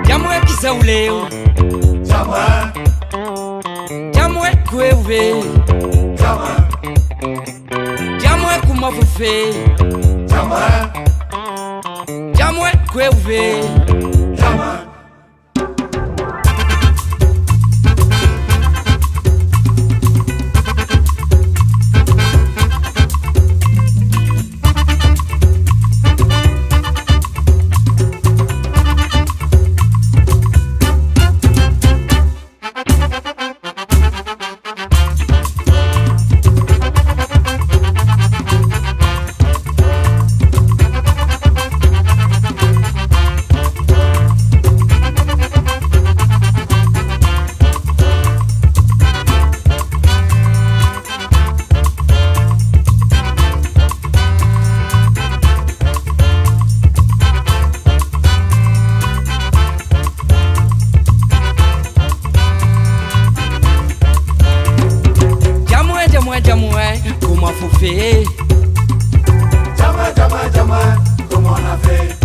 Jamwe kisauleo, jamwe kweuve, jamwe kumafufe, jamwe kweuve. Jamwe, comment faut faire? Comment on a fait?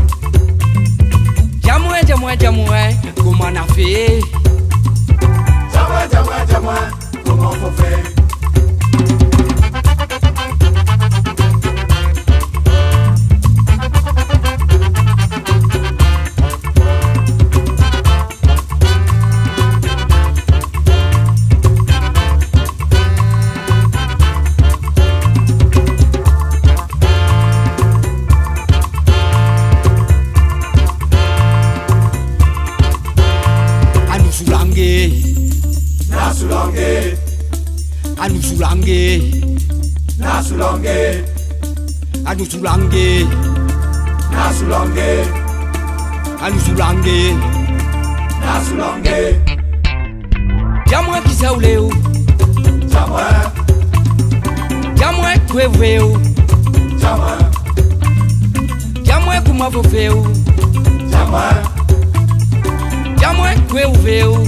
Jamwe, comment on a fait? Comment faut faire? Jamwe kisauleo, jamwe kweveo, jamwe kumavofeo, jamwe kweveo.